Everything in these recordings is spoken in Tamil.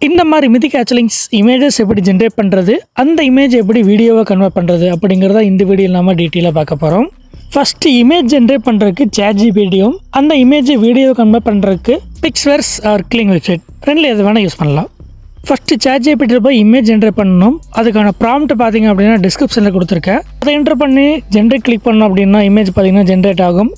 இந்த மாதிரி மிதிக் ஹேட்ச்லிங்ஸ் இமேஜஸ் எப்படி ஜென்ரேட் பண்ணுறது, அந்த இமேஜ் எப்படி வீடியோவாக கன்வெர்ட் பண்ணுறது அப்படிங்கிறத இந்த வீடியோவில் நம்ம டீட்டெயிலாக பார்க்க போகிறோம். ஃபஸ்ட்டு இமேஜ் ஜென்ரேட் பண்ணுறதுக்கு ChatGPTயும் அந்த இமேஜை வீடியோவை கன்வெர்ட் பண்ணுறதுக்கு பிக்ஸ்வர்ஸ் ஆர் கிளிங் வெப்சைட் ரெண்டில் எது வேணால் யூஸ் பண்ணலாம். ஃபஸ்ட்டு ChatGPTயில் போய் இமேஜ் ஜென்ரேட் பண்ணணும். அதுக்கான ப்ராம்ப்ட் பார்த்திங்க அப்படின்னா டிஸ்கிரிப்ஷனில் கொடுத்துருக்கேன். அதை என்டர் பண்ணி ஜென்ரேட் கிளிக் பண்ணோம் அப்படின்னா இமேஜ் பார்த்திங்கன்னா ஜென்ரேட் ஆகும்.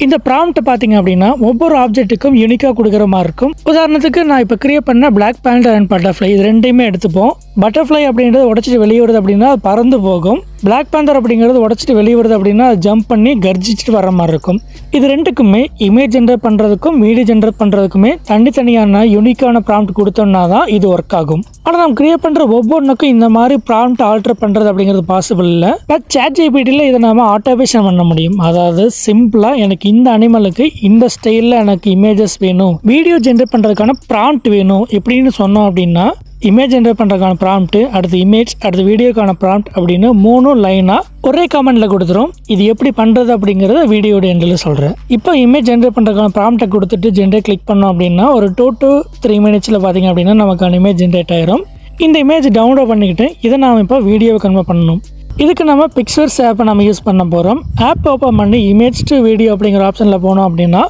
இந்த ப்ராம்ப்ட் பார்த்திங்க அப்படின்னா ஒவ்வொரு ஆப்ஜெக்ட்டுக்கும் யூனிக்காக கொடுக்குற மாதிரி இருக்கும். உதாரணத்துக்கு நான் இப்போ கிரியேட் பண்ண பிளாக் பேண்டர் அண்ட் பட்டர்ஃப்ளை இது ரெண்டையுமே எடுத்துப்போம். பட்டர்ஃப்ளை அப்படின்றது உடச்சிட்டு வெளியே வருது அப்படின்னா அது பறந்து போகும். பிளாக் பேந்தர் அப்படிங்கிறது உடச்சிட்டு வெளியே வருது அப்படின்னா அது ஜம்ப் பண்ணி கர்ஜிச்சுட்டு வர மாதிரி இருக்கும். இது ரெண்டுக்குமே இமேஜ் ஜென்ரேட் பண்ணுறதுக்கும் வீடியோ ஜென்ரேட் பண்ணுறதுக்குமே தனித்தனியான யூனிக்கான ப்ராம்ப்ட் கொடுத்தோம்னா தான் இது ஒர்க் ஆகும். ஆனால் நம்ம கிரியேட் பண்ணுற ஒவ்வொன்றுக்கும் இந்த மாதிரி ப்ராம்ப்ட் ஆல்டர் பண்ணுறது அப்படிங்கிறது பாசிபிள் இல்லை. பட் ChatGPTயில் இதை நாம் ஆட்டோமேஷன் பண்ண முடியும். அதாவது சிம்பிளாக எனக்கு இந்த அனிமலுக்கு இந்த ஸ்டைலில் எனக்கு இமேஜஸ் வேணும், வீடியோ ஜென்ரேட் பண்ணுறதுக்கான ப்ராம்ப்ட் வேணும் எப்படின்னு சொன்னோம் அப்படின்னா இமேஜ் ஜென்ரேட் பண்ணுறதுக்கான ப்ராம்ப்ட், அடுத்து இமேஜ், அடுத்து வீடியோக்கான ப்ராம்ப்ட் அப்படின்னு 3 லைனாக ஒரே கமெண்டில் கொடுத்துரும். இது எப்படி பண்ணுறது அப்படிங்கிறத வீடியோட எண்டில் சொல்கிறேன். இப்போ இமேஜ் ஜென்ரேட் பண்ணுறதுக்கான ப்ராம்ப்டை கொடுத்துட்டு ஜென்ரேட் கிளிக் பண்ணோம் அப்படின்னா ஒரு 2 to 3 minutesல பார்த்திங்க அப்படின்னா நமக்கான இமேஜ் ஜென்ரேட் ஆயிரும். இந்த இமேஜ் டவுன்லோட் பண்ணிக்கிட்டு இதை நாம் இப்போ வீடியோவை கன்வெர்ட் பண்ணணும். இதுக்கு நம்ம பிக்ஸ்வர்ஸ் ஆப்பை நம்ம யூஸ் பண்ண போகிறோம். ஆப் ஓப்பன் பண்ணி இமேஜ் டு வீடியோ அப்படிங்கிற ஆப்ஷனில் போனோம் அப்படின்னா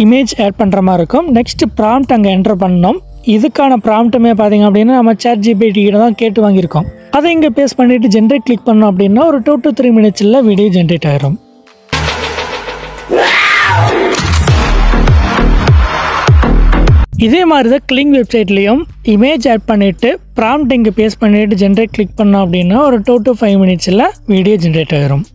இமேஜ் ஆட் பண்ணுற மாதிரி இருக்கும். நெக்ஸ்ட் ப்ராம்ப்ட் அங்கே என்டர் பண்ணணும். இதுக்கான ப்ராம்ப்ட்டுமே பார்த்திங்க அப்படின்னா நம்ம ChatGPT கிட்ட தான் கேட்டு வாங்கியிருக்கோம். அதை இங்கே பேஸ்ட் பண்ணிவிட்டு ஜென்ரேட் கிளிக் பண்ணோம் அப்படின்னா ஒரு 2 to 3 minutesல வீடியோ ஜென்ரேட் ஆயிரும். இதே மாதிரி தான் கிளிங் வெப்சைட்லேயும் இமேஜ் ஆட் பண்ணிவிட்டு ப்ராம்ப்ட் இங்கே பேஸ்ட் பண்ணிவிட்டு ஜென்ரேட் கிளிக் பண்ணோம் அப்படின்னா ஒரு 2 to 5 minutesல வீடியோ ஜென்ரேட் ஆயிரும்.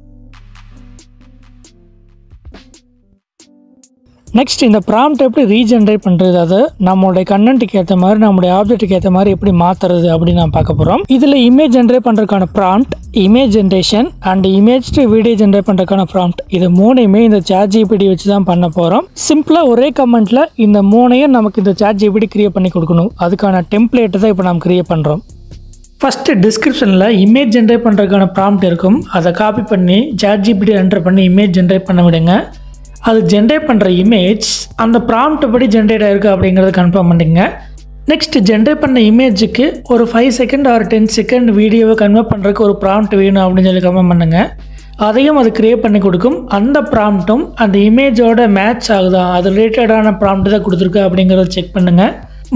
நெக்ஸ்ட் இந்த ப்ராம்ப்ட் எப்படி ரீஜென்ரேட் பண்ணுறது, அதை நம்மளுடைய கண்டென்ட்டுக்கு ஏற்ற மாதிரி நம்மளுடைய ஆப்ஜெக்ட்டுக்கு ஏற்ற மாதிரி எப்படி மாற்றுறது அப்படின்னு நான் பார்க்க போகிறோம். இதில் இமேஜ் ஜென்ரேட் பண்ணுறதுக்கான prompt, image generation and image to video generate பண்ணுறதுக்கான ப்ராம்ப்ட் இது 3யுமே இந்த ChatGPT வச்சு தான் பண்ண போகிறோம். சிம்பிளாக ஒரே கமெண்ட்டில் இந்த 3யும் நமக்கு இந்த ChatGPT கிரியேட் பண்ணி கொடுக்கணும். அதுக்கான டெம்ப்ளேட்டை தான் இப்போ நம்ம கிரியேட் பண்ணுறோம். ஃபஸ்ட்டு டிஸ்கிரிப்ஷனில் இமேஜ் ஜென்ரேட் பண்ணுறதுக்கான ப்ராம்ப்ட் இருக்கும். அதை காப்பி பண்ணி ChatGPT என்டர் பண்ணி இமேஜ் ஜென்ரேட் பண்ண விடுங்க. அது ஜென்ரேட் பண்ணுற இமேஜ் அந்த ப்ராம்ப்ட் படி ஜென்ரேட் ஆகிருக்கு அப்படிங்கிறத கன்ஃபார்ம் பண்ணிங்க. நெக்ஸ்ட் ஜென்ரேட் பண்ண இமேஜுக்கு ஒரு 5 செகண்ட் ஆர் 10 செகண்ட் வீடியோவை கன்வெர்ட் பண்ணுறதுக்கு ஒரு ப்ராம்ப்ட் வேணும் அப்படின்னு சொல்லி கன்ஃபார்ம் பண்ணுங்கள். அதையும் அது க்ரியேட் பண்ணி கொடுக்கும். அந்த ப்ராம்ப்ட்டும் அந்த இமேஜோட மேட்ச் ஆகுதா, அது ரிலேட்டடான ப்ராம்ப்ட் தான் கொடுத்துருக்கு அப்படிங்கிறத செக் பண்ணுங்கள்.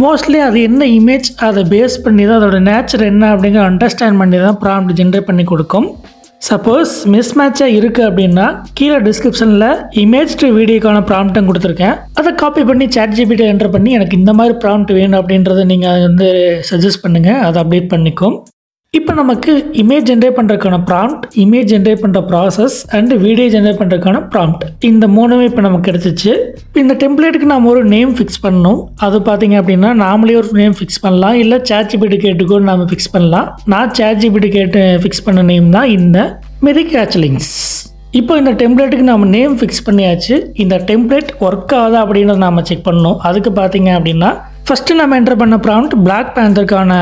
மோஸ்ட்லி அது என்ன இமேஜ் அதை பேஸ் பண்ணி தான் அதோட நேச்சர் என்ன அப்படிங்கிற அண்டர்ஸ்டாண்ட் பண்ணி தான் ப்ராம்ப்ட் ஜென்ரேட் பண்ணி கொடுக்கும். சப்போஸ் மிஸ் மேட்சாக இருக்குது அப்படின்னா கீழே டிஸ்கிரிப்ஷனில் இமேஜ் டு வீடியோக்கான ப்ராம்ப்ட்டும் கொடுத்துருக்கேன். அதை காப்பி பண்ணி ChatGPT என்டர் பண்ணி எனக்கு இந்த மாதிரி ப்ராம்ப்ட் வேணும் அப்படின்றத நீங்கள் சஜஸ்ட் பண்ணுங்கள், அதை அப்டேட் பண்ணிக்கும். இப்போ நமக்கு இமேஜ் ஜென்ரேட் பண்ணுறதுக்கான ப்ராம்ப்ட், இமேஜ் ஜென்ரேட் பண்ணுற ப்ராசஸ் அண்ட் வீடியோ ஜென்ரேட் பண்ணுறதுக்கான ப்ராம்ப்ட் இந்த 3மே இப்போ நமக்கு கிடச்சிச்சு. இப்போ இந்த டெம்ப்ளேட்டுக்கு நாம் ஒரு நேம் ஃபிக்ஸ் பண்ணணும். அது பார்த்திங்க அப்படின்னா நாமளே ஒரு நேம் ஃபிக்ஸ் பண்ணலாம், இல்லை ChatGPT கேட்டுக்கோ நாம் ஃபிக்ஸ் பண்ணலாம். நான் ChatGPT கேட்டு ஃபிக்ஸ் பண்ண நேம் தான் இந்த மிதிக் ஹேட்ச்லிங்ஸ். இப்போ இந்த டெம்ப்ளேட்டுக்கு நாம் நேம் ஃபிக்ஸ் பண்ணியாச்சு. இந்த டெம்ப்ளேட் ஒர்க் ஆகுதா அப்படின்றத நாம் செக் பண்ணணும். அதுக்கு பார்த்திங்க அப்படின்னா ஃபஸ்ட்டு நம்ம என்டர் பண்ண ப்ராம்ப்ட் பிளாக் பேந்தருக்கான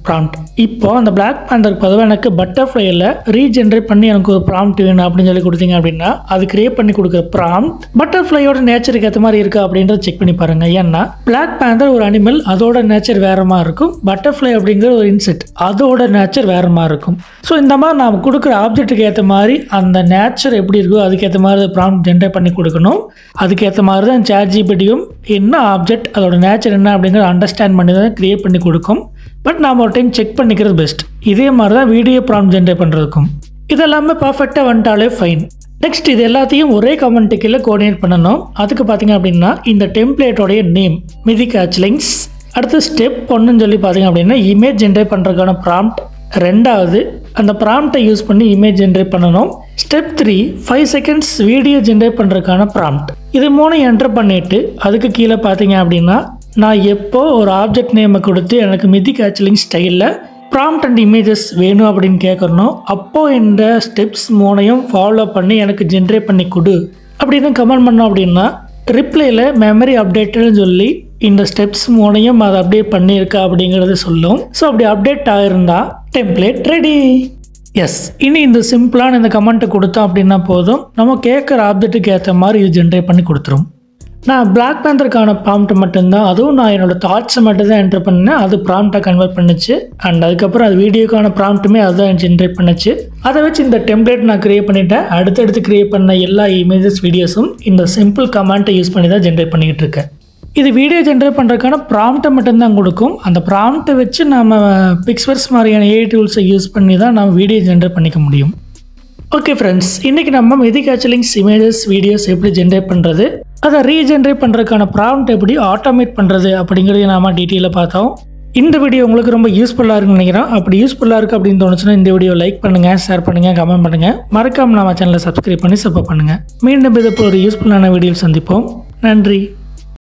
ப்ராம்ப்ட். இப்போ அந்த பிளாக் பேந்தருக்கு பொதுவாக எனக்கு பட்டர்ஃப்ளையில் ரீஜென்ரேட் பண்ணி எனக்கு ஒரு ப்ராம்ப்ட் வேணும் அப்படின்னு சொல்லி கொடுத்தீங்க அப்படின்னா அது கிரியேட் பண்ணி கொடுக்குற ப்ராம்ப்ட் பட்டர்ஃப்ளையோட நேச்சருக்கு ஏற்ற மாதிரி இருக்கா அப்படின்றத செக் பண்ணி பாருங்கள். ஏன்னா பிளாக் பேந்தர் ஒரு அனிமல், அதோட நேச்சர் வேறு மாதிரி இருக்கும். பட்டர்ஃப்ளை அப்படிங்கிற ஒரு இன்செக்ட், அதோட நேச்சர் வேறு மாதிரி இருக்கும். ஸோ இந்த மாதிரி நாம் கொடுக்குற ஆப்ஜெக்ட்டுக்கு ஏற்ற மாதிரி அந்த நேச்சர் எப்படி இருக்கோ அதுக்கேற்ற மாதிரி ப்ராம்ப்ட் ஜென்ரேட் பண்ணி கொடுக்கணும். அதுக்கேற்ற மாதிரி தான் ChatGPTயும் என்ன ஆப்ஜெக்ட் அதோட நேச்சர் என்ன அப்படிங்கிறத அண்டர்ஸ்டாண்ட் பண்ணி தான் கிரியேட் பண்ணி கொடுக்கும். பட் நாம் ஒரு டைம் செக் பண்ணிக்கிறது பெஸ்ட். இதே மாதிரி தான் வீடியோ ப்ராம்ப்ட் ஜென்ரேட் பண்ணுறதுக்கும். இதெல்லாமே பர்ஃபெக்டாக வந்துட்டாலே ஃபைன். நெக்ஸ்ட் இது எல்லாத்தையும் ஒரே கமெண்ட் கீழே கோஆர்டினேட் பண்ணணும். அதுக்கு பார்த்தீங்க அப்படின்னா இந்த டெம்ப்ளேட்டோடைய நேம் மிதிக் ஹேட்ச்லிங்ஸ், அடுத்து ஸ்டெப் 1ன்னு சொல்லி பார்த்தீங்க அப்படின்னா இமேஜ் ஜென்ரேட் பண்ணுறதுக்கான ப்ராம்ப்ட், 2வது அந்த ப்ராம்ப்டை யூஸ் பண்ணி இமேஜ் ஜென்ரேட் பண்ணணும். ஸ்டெப் 3 5 செகண்ட்ஸ் வீடியோ ஜென்ரேட் பண்ணுறதுக்கான ப்ராம்ப்ட். இது 3 என்டர் பண்ணிவிட்டு அதுக்கு கீழே பார்த்தீங்க அப்படின்னா நான் எப்போ ஒரு ஆப்ஜெக்ட் நேமை கொடுத்து எனக்கு மிதிக் ஹேட்ச்லிங்ஸ் ஸ்டைலில் ப்ராம்ப்ட் அண்ட் இமேஜஸ் வேணும் அப்படின்னு கேட்கணும். அப்போது இந்த ஸ்டெப்ஸ் 3யும் ஃபாலோ பண்ணி எனக்கு ஜென்ரேட் பண்ணி கொடு அப்படின்னு கமெண்ட் பண்ணோம் அப்படின்னா ரிப்ளையில் மெமரி அப்டேட்டுன்னு சொல்லி இந்த ஸ்டெப்ஸ் 3யும் அதை அப்டேட் பண்ணியிருக்கா அப்படிங்கிறத சொல்லும். ஸோ அப்படி அப்டேட் ஆகிருந்தா டெம்ப்ளேட் ரெடி. எஸ், இனி இந்த சிம்பிளான இந்த கமெண்ட்டை கொடுத்தோம் அப்படின்னா போதும், நம்ம கேட்குற ஆப்ஜெக்ட்டுக்கு ஏற்ற மாதிரி இது ஜென்ரேட் பண்ணி கொடுத்துரும். நான் பிளாக் பேந்தருக்கான ப்ராம்ப்ட் மட்டும்தான், அதுவும் நான் என்னோட தாட்ஸை மட்டும் தான் என்டர் பண்ணேன். அது ப்ராம்ப்டாக கன்வெர்ட் பண்ணுச்சு. அண்ட் அதுக்கப்புறம் அது வீடியோக்கான ப்ராம்ப்ட்டுமே அதுதான் ஜென்ரேட் பண்ணுச்சு. அதை வச்சு இந்த டெம்ப்ளேட் நான் கிரியேட் பண்ணிட்டேன். அடுத்தடுத்து கிரியேட் பண்ண எல்லா இமேஜஸ் வீடியோஸும் இந்த சிம்பிள் கமாண்டை யூஸ் பண்ணி தான் ஜென்ரேட் பண்ணிக்கிட்டு இருக்கேன். இது வீடியோ ஜென்ரேட் பண்ணுறதுக்கான ப்ராம்ப்ட்டை மட்டும்தான் கொடுக்கும். அந்த ப்ராம்ப்ட்டை வச்சு நம்ம பிக்ஸ்வர்ஸ் மாதிரியான ஏஐ டூல்ஸை யூஸ் பண்ணி தான் நம்ம வீடியோ ஜென்ரேட் பண்ணிக்க முடியும். ஓகே ஃப்ரெண்ட்ஸ், இன்றைக்கி நம்ம மெதிகாட்சி லிங்க்ஸ் இமேஜஸ் வீடியோஸ் எப்படி ஜென்ரேட் பண்ணுறது, அதை ரீஜென்ரேட் பண்ணுறதுக்கான ப்ராம்ப்ட் எப்படி ஆட்டோமேட் பண்ணுறது அப்படிங்கிறத நாம டீட்டெயிலாக பார்த்தோம். இந்த வீடியோ உங்களுக்கு ரொம்ப யூஸ்ஃபுல்லாக இருக்குன்னு நினைக்கிறேன். அப்படி யூஸ்ஃபுல்லாக இருக்குது அப்படின்னு தோணுச்சுன்னா இந்த வீடியோ லைக் பண்ணுங்கள், ஷேர் பண்ணுங்கள், கமெண்ட் பண்ணுங்கள். மறக்காமல் நம்ம சேனலை சப்ஸ்கிரைப் பண்ணி சப்போர்ட் பண்ணுங்கள். மீண்டும் இது போல் ஒரு யூஸ்ஃபுல்லான வீடியோ சந்திப்போம். நன்றி.